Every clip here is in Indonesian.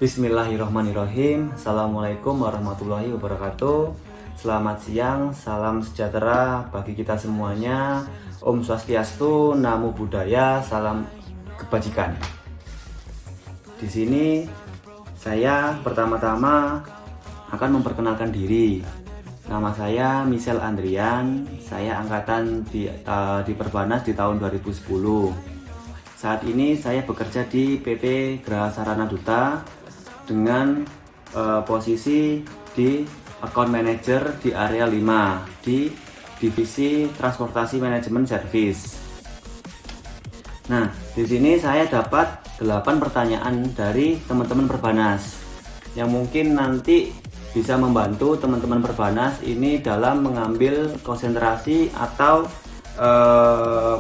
Bismillahirrahmanirrahim. Assalamualaikum warahmatullahi wabarakatuh. Selamat siang, salam sejahtera bagi kita semuanya. Om Swastiastu, Namo Buddhaya, salam kebajikan. Di sini saya pertama-tama akan memperkenalkan diri. Nama saya Michelle Andrian. Saya angkatan di Perbanas di tahun 2010. Saat ini saya bekerja di PT Graha Sarana Duta dengan posisi di Account Manager di area 5 di divisi Transportasi Manajemen Service. Nah, di sini saya dapat 8 pertanyaan dari teman-teman Perbanas yang mungkin nanti bisa membantu teman-teman Perbanas ini dalam mengambil konsentrasi atau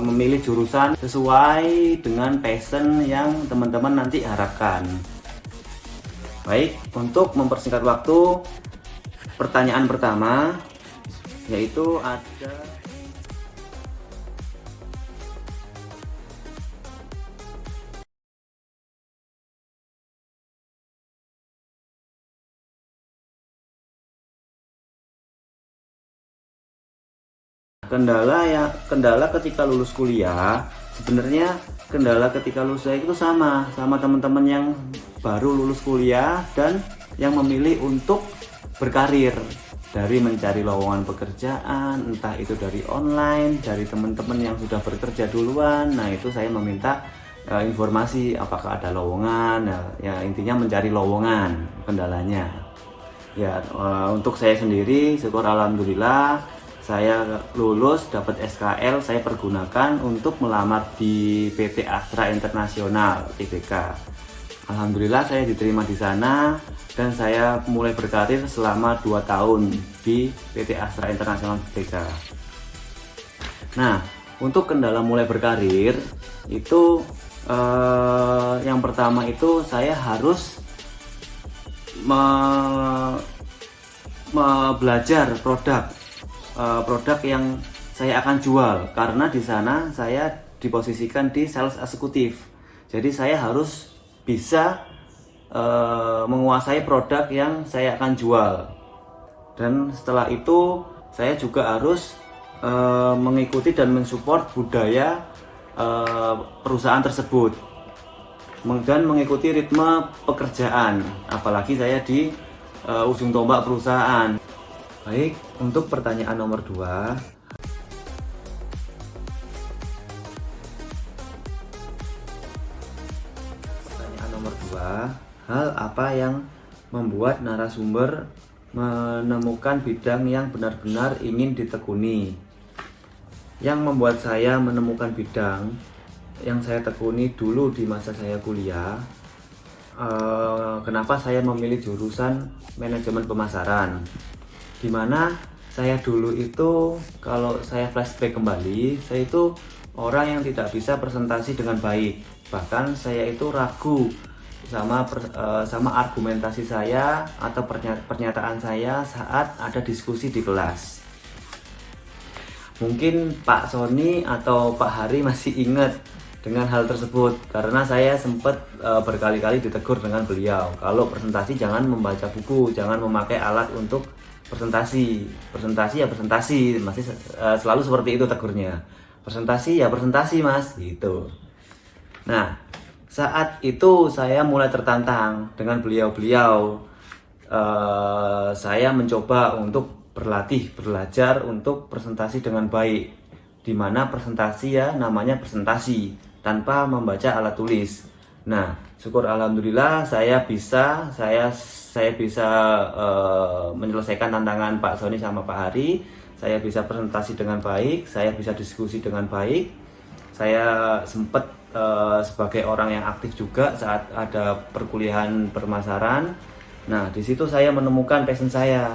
memilih jurusan sesuai dengan passion yang teman-teman nanti harapkan. Baik, untuk mempersingkat waktu, pertanyaan pertama yaitu ada kendala ketika lulus kuliah. Sebenarnya kendala ketika lulus kuliah itu sama teman-teman yang baru lulus kuliah dan yang memilih untuk berkarir, dari mencari lowongan pekerjaan, entah itu dari online, dari teman-teman yang sudah bekerja duluan. Nah, itu saya meminta informasi apakah ada lowongan. Ya intinya mencari lowongan kendalanya. Ya, untuk saya sendiri syukur alhamdulillah saya lulus dapat SKL, saya pergunakan untuk melamar di PT Astra Internasional Tbk. Alhamdulillah saya diterima di sana dan saya mulai berkarir selama 2 tahun di PT Astra Internasional Tbk. Nah, untuk kendala mulai berkarir itu yang pertama itu saya harus belajar produk yang saya akan jual, karena di sana saya diposisikan di sales eksekutif. Jadi saya harus bisa menguasai produk yang saya akan jual. Dan setelah itu saya juga harus mengikuti dan mensupport budaya perusahaan tersebut dan mengikuti ritme pekerjaan, apalagi saya di ujung tombak perusahaan. Baik, untuk pertanyaan nomor 2. Pertanyaan nomor 2, hal apa yang membuat narasumber menemukan bidang yang benar-benar ingin ditekuni? Yang membuat saya menemukan bidang yang saya tekuni dulu di masa saya kuliah, kenapa saya memilih jurusan manajemen pemasaran, dimana saya dulu itu, kalau saya flashback kembali, saya itu orang yang tidak bisa presentasi dengan baik. Bahkan saya itu ragu sama argumentasi saya atau pernyataan saya saat ada diskusi di kelas. Mungkin Pak Sony atau Pak Hari masih ingat dengan hal tersebut, karena saya sempat berkali-kali ditegur dengan beliau, kalau presentasi jangan membaca buku, jangan memakai alat untuk presentasi masih selalu seperti itu tegurnya. Presentasi ya presentasi mas, gitu. Nah, saat itu saya mulai tertantang dengan beliau. Saya mencoba untuk belajar untuk presentasi dengan baik, dimana presentasi ya namanya presentasi tanpa membaca alat tulis. Nah, syukur alhamdulillah saya bisa menyelesaikan tantangan Pak Sony sama Pak Hari. Saya bisa presentasi dengan baik, saya bisa diskusi dengan baik. Saya sempat sebagai orang yang aktif juga saat ada perkuliahan pemasaran. Nah, di situ saya menemukan passion saya.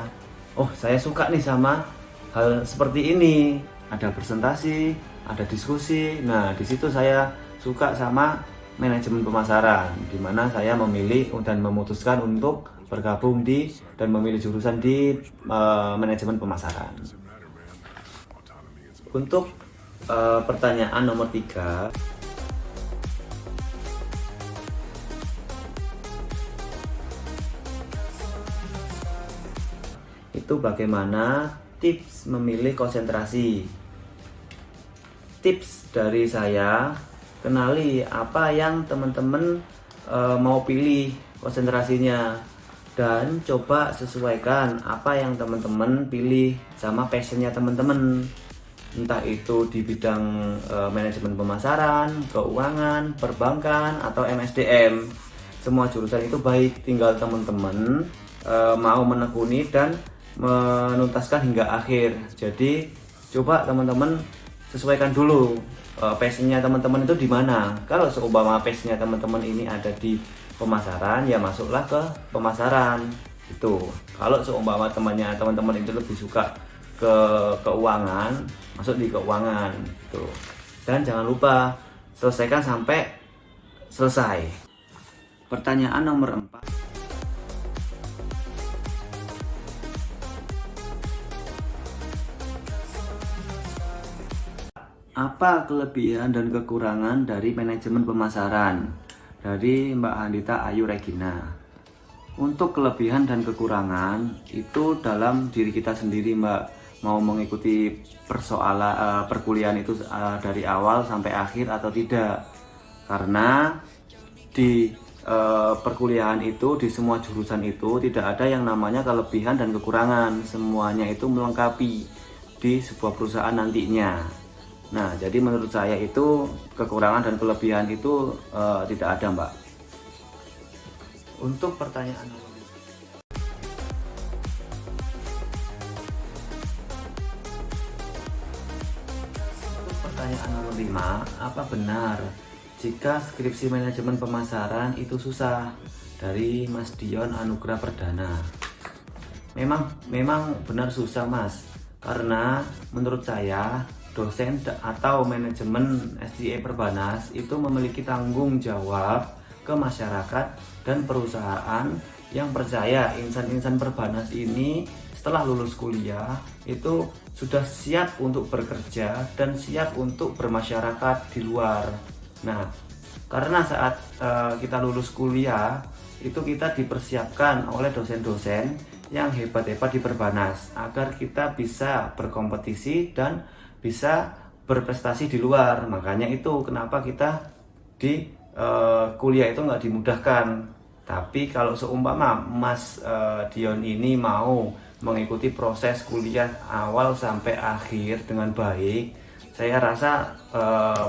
Oh, saya suka nih sama hal seperti ini. Ada presentasi, ada diskusi. Nah, di situ saya suka sama manajemen pemasaran, di mana saya memilih dan memutuskan untuk bergabung dan memilih jurusan di manajemen pemasaran. Untuk pertanyaan nomor 3, itu bagaimana tips memilih konsentrasi. Tips dari saya, kenali apa yang teman-teman mau pilih konsentrasinya, dan coba sesuaikan apa yang teman-teman pilih sama passionnya teman-teman, entah itu di bidang manajemen pemasaran, keuangan, perbankan, atau MSDM. Semua jurusan itu baik, tinggal teman-teman mau menekuni dan menuntaskan hingga akhir. Jadi coba teman-teman sesuaikan dulu passionnya teman-teman itu di mana. Kalau seumpama passionnya teman-teman ini ada di pemasaran, ya masuklah ke pemasaran itu. Kalau seumpama teman-teman itu lebih suka ke keuangan, masuk di keuangan gitu. Dan jangan lupa selesaikan sampai selesai. Pertanyaan nomor 4. Apa kelebihan dan kekurangan dari manajemen pemasaran? Dari Mbak Handita Ayu Regina. Untuk kelebihan dan kekurangan itu dalam diri kita sendiri, Mbak. Mau mengikuti perkuliahan itu dari awal sampai akhir atau tidak. Karena di perkuliahan itu, di semua jurusan itu tidak ada yang namanya kelebihan dan kekurangan. Semuanya itu melengkapi di sebuah perusahaan nantinya. Nah, jadi menurut saya itu kekurangan dan kelebihan itu tidak ada, Mbak. Untuk pertanyaan nomor 5, apa benar jika skripsi manajemen pemasaran itu susah? Dari Mas Dion Anugrah Perdana. Memang benar susah, Mas. Karena menurut saya dosen atau manajemen SDA Perbanas itu memiliki tanggung jawab ke masyarakat dan perusahaan yang percaya insan-insan Perbanas ini setelah lulus kuliah itu sudah siap untuk bekerja dan siap untuk bermasyarakat di luar. Nah, karena saat kita lulus kuliah itu kita dipersiapkan oleh dosen-dosen yang hebat-hebat di Perbanas agar kita bisa berkompetisi dan bisa berprestasi di luar. Makanya itu kenapa kita di kuliah itu nggak dimudahkan. Tapi kalau seumpama Mas Dion ini mau mengikuti proses kuliah awal sampai akhir dengan baik, saya rasa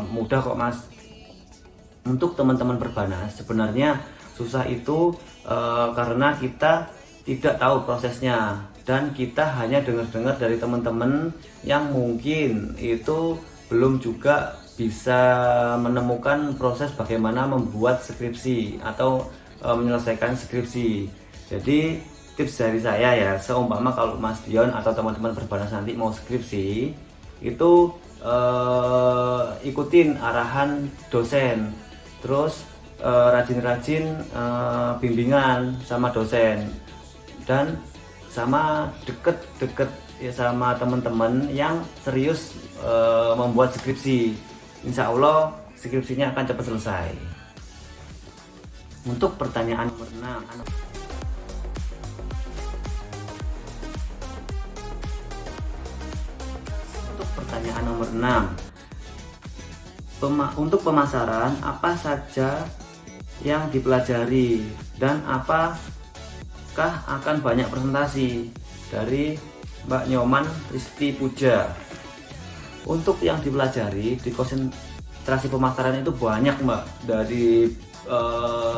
mudah kok, Mas. Untuk teman-teman Perbanas sebenarnya susah itu karena kita tidak tahu prosesnya. Dan kita hanya dengar-dengar dari teman-teman yang mungkin itu belum juga bisa menemukan proses bagaimana membuat skripsi atau menyelesaikan skripsi. Jadi tips dari saya ya, seumpama kalau Mas Dion atau teman-teman Perbanas nanti mau skripsi itu ikutin arahan dosen, terus rajin-rajin bimbingan sama dosen, dan sama deket ya sama teman-teman yang serius membuat skripsi. Insya Allah skripsinya akan cepat selesai. Untuk pertanyaan nomor 6, untuk pemasaran apa saja yang dipelajari dan apakah akan banyak presentasi? Dari Mbak Nyoman Risti Puja. Untuk yang dipelajari di konsentrasi pemasaran itu banyak, Mbak. Dari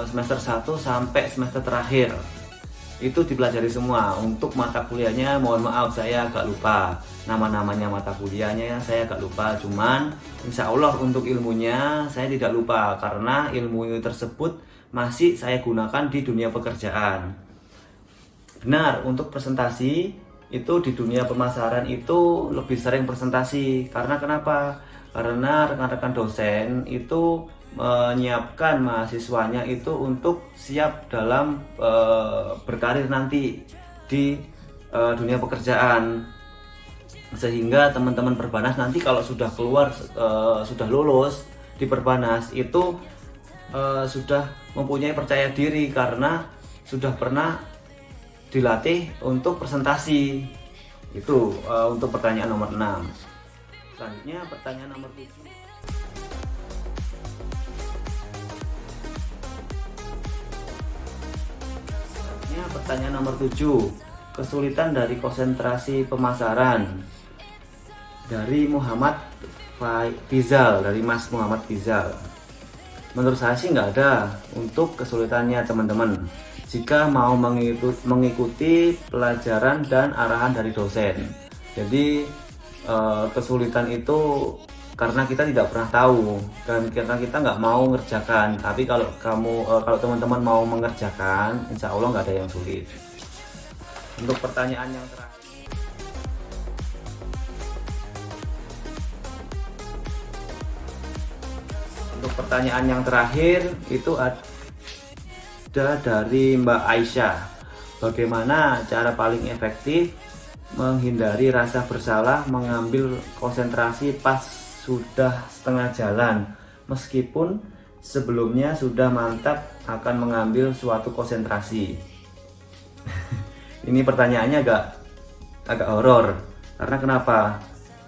semester 1 sampai semester terakhir itu dipelajari semua. Untuk mata kuliahnya mohon maaf saya agak lupa nama-namanya, mata kuliahnya saya agak lupa. Cuman insya Allah untuk ilmunya saya tidak lupa, karena ilmu tersebut masih saya gunakan di dunia pekerjaan. Benar, untuk presentasi itu di dunia pemasaran itu lebih sering presentasi. Karena kenapa? Karena rekan-rekan dosen itu menyiapkan mahasiswanya itu untuk siap dalam berkarir nanti di dunia pekerjaan. Sehingga teman-teman Perbanas nanti kalau sudah keluar, sudah lulus di Perbanas itu sudah mempunyai percaya diri karena sudah pernah dilatih untuk presentasi. Itu untuk pertanyaan nomor 6. Selanjutnya pertanyaan nomor 7. Selanjutnya pertanyaan nomor 7. Kesulitan dari konsentrasi pemasaran. Dari Muhammad Fizal, dari Mas Muhammad Fizal. Menurut saya sih nggak ada untuk kesulitannya teman-teman. Jika mau mengikuti pelajaran dan arahan dari dosen. Jadi kesulitan itu karena kita tidak pernah tahu dan kita nggak mau mengerjakan. Tapi kalau teman-teman mau mengerjakan, insya Allah nggak ada yang sulit. Untuk pertanyaan yang terakhir. Untuk pertanyaan yang terakhir itu ada dari Mbak Aisyah. Bagaimana cara paling efektif menghindari rasa bersalah mengambil konsentrasi pas sudah setengah jalan, meskipun sebelumnya sudah mantap akan mengambil suatu konsentrasi? Ini pertanyaannya agak horor. Karena kenapa?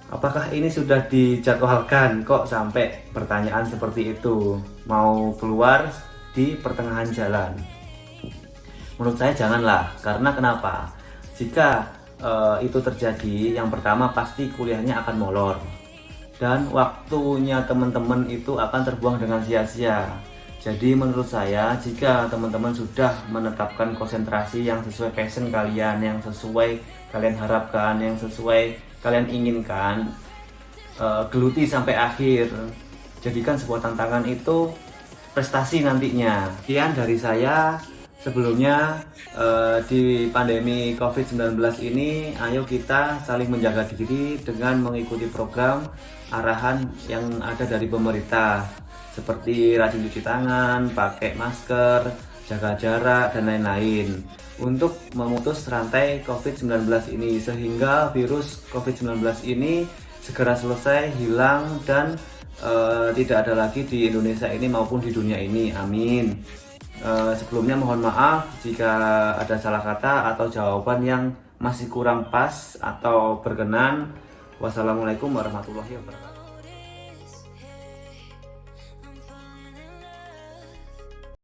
Apakah ini sudah dijadwalkan kok sampai pertanyaan seperti itu mau keluar di pertengahan jalan? Menurut saya janganlah. Karena kenapa? Jika itu terjadi, yang pertama pasti kuliahnya akan molor dan waktunya teman-teman itu akan terbuang dengan sia-sia. Jadi menurut saya, jika teman-teman sudah menetapkan konsentrasi yang sesuai passion kalian, yang sesuai kalian harapkan, yang sesuai kalian inginkan, geluti sampai akhir. Jadikan sebuah tantangan itu prestasi nantinya. Sekian dari saya. Sebelumnya di pandemi COVID-19 ini, ayo kita saling menjaga diri dengan mengikuti program arahan yang ada dari pemerintah, seperti rajin cuci tangan, pakai masker, jaga jarak, dan lain-lain, untuk memutus rantai COVID-19 ini, sehingga virus COVID-19 ini segera selesai, hilang, dan tidak ada lagi di Indonesia ini maupun di dunia ini. Amin. Sebelumnya mohon maaf jika ada salah kata atau jawaban yang masih kurang pas atau berkenan. Wassalamualaikum warahmatullahi wabarakatuh.